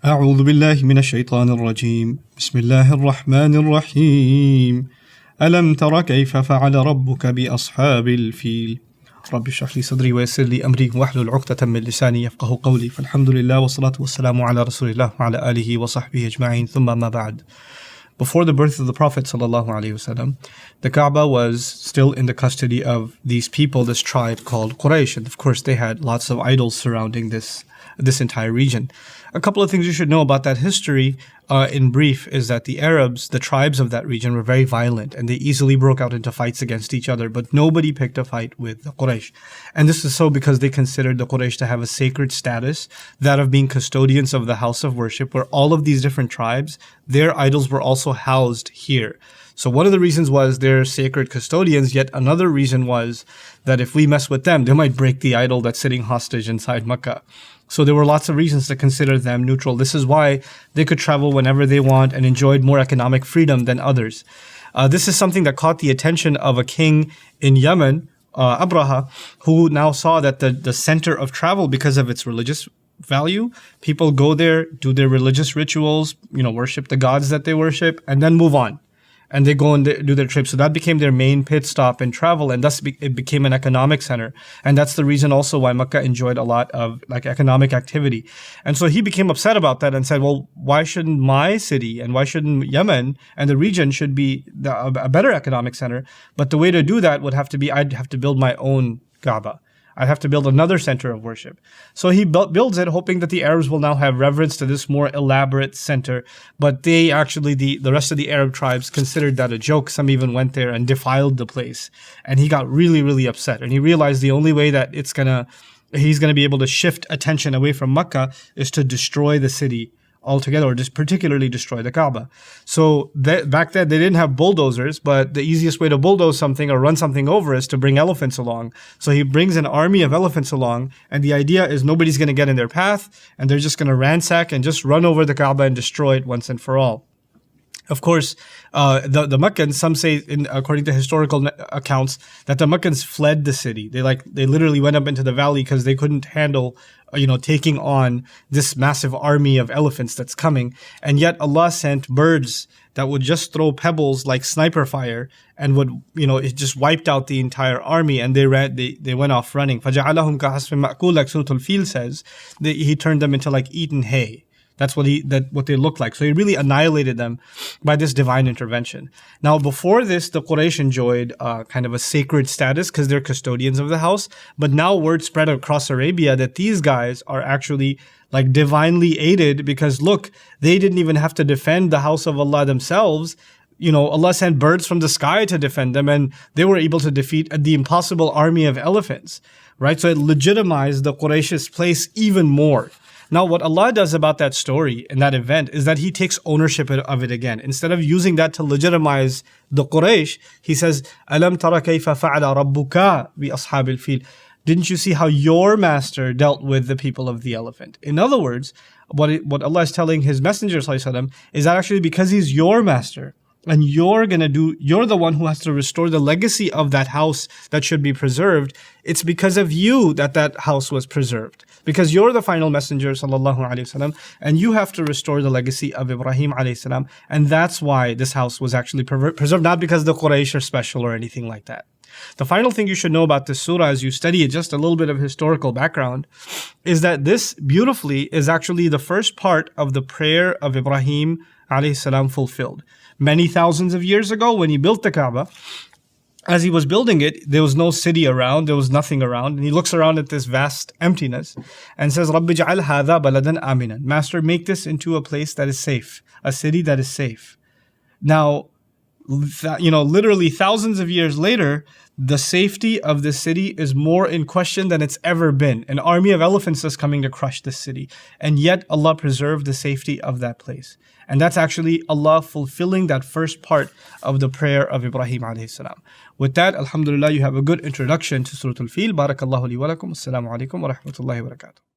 أعوذ بالله من الشيطان الرجيم بسم الله الرحمن الرحيم ألم تر كيف فعل ربك بأصحاب الفيل رب اشرح لي صدري ويسر لي أمري واحلل عقدة من لساني يفقه قولي فالحمد لله والصلاة والسلام على رسول الله وعلى آله وصحبه أجمعين ثم ما بعد. Before the birth of the Prophet ﷺ, the Kaaba was still in the custody of these people, this tribe called Quraysh. And of course, they had lots of idols surrounding this entire region. A couple of things you should know about that history in brief is that the Arabs, the tribes of that region, were very violent and they easily broke out into fights against each other, but nobody picked a fight with the Quraysh. And this is so because they considered the Quraysh to have a sacred status, that of being custodians of the house of worship, where all of these different tribes, their idols were also housed here. So one of the reasons was they're sacred custodians, yet another reason was that if we mess with them, they might break the idol that's sitting hostage inside Mecca. So there were lots of reasons to consider them neutral. This is why they could travel whenever they want and enjoyed more economic freedom than others. This is something that caught the attention of a king in Yemen, Abraha, who now saw that the center of travel, because of its religious value, people go there, do their religious rituals, worship the gods that they worship, and then move on. And they go and do their trip. So that became their main pit stop in travel, and thus it became an economic center. And that's the reason also why Mecca enjoyed a lot of economic activity. And so he became upset about that and said, well, why shouldn't my city and why shouldn't Yemen and the region should be a better economic center? But the way to do that would have to be, I'd have to build my own Kaaba. I'd have to build another center of worship. So he builds it, hoping that the Arabs will now have reverence to this more elaborate center. But they actually, the rest of the Arab tribes considered that a joke. Some even went there and defiled the place. And he got really, really upset. And he realized the only way that he's gonna be able to shift attention away from Mecca is to destroy the city altogether, or just particularly destroy the Kaaba. So back then they didn't have bulldozers, but the easiest way to bulldoze something or run something over is to bring elephants along. So he brings an army of elephants along, and the idea is nobody's going to get in their path, and they're just going to ransack and just run over the Kaaba and destroy it once and for all. Of course, the Meccans, some say, according to historical accounts, that the Meccans fled the city. They literally went up into the valley because they couldn't handle, taking on this massive army of elephants that's coming. And yet Allah sent birds that would just throw pebbles like sniper fire and would, it just wiped out the entire army, and they went off running. فَجَعَلَهُمْ كَحَصْفٍ مَأْكُولٍ, like Surah Al-Fil says, he turned them into like eaten hay. That's what they looked like. So he really annihilated them by this divine intervention. Now, before this, the Quraysh enjoyed kind of a sacred status because they're custodians of the house. But now word spread across Arabia that these guys are actually like divinely aided, because look, they didn't even have to defend the house of Allah themselves. Allah sent birds from the sky to defend them, and they were able to defeat the impossible army of elephants, right? So it legitimized the Quraysh's place even more. Now, what Allah does about that story and that event is that He takes ownership of it again. Instead of using that to legitimize the Quraysh, He says, أَلَمْ تَرَ كَيْفَ فَعَلَ رَبُّكَ بِأَصْحَابِ الْفِيلِ. Didn't you see how your master dealt with the people of the elephant? In other words, what Allah is telling His Messenger ﷺ is that actually because He's your master, and you're the one who has to restore the legacy of that house that should be preserved. It's because of you that house was preserved. Because you're the final messenger, sallallahu alaihi wasallam, and you have to restore the legacy of Ibrahim alayhi salam. And that's why this house was actually preserved, not because the Quraysh are special or anything like that. The final thing you should know about this surah, as you study it, just a little bit of historical background, is that this beautifully is actually the first part of the prayer of Ibrahim alayhi salam fulfilled. Many thousands of years ago, when he built the Kaaba, as he was building it, there was no city around, there was nothing around, and he looks around at this vast emptiness and says, "Rabbi ja'al hadha baladan aminan." Master, make this into a place that is safe, a city that is safe. Now, literally thousands of years later, the safety of the city is more in question than it's ever been. An army of elephants is coming to crush this city. And yet Allah preserved the safety of that place. And that's actually Allah fulfilling that first part of the prayer of Ibrahim alayhi salam. With that, alhamdulillah, you have a good introduction to Surah Al-Fil. Barakallahu li wa lakum. Assalamu alaikum wa rahmatullahi wa barakatuh.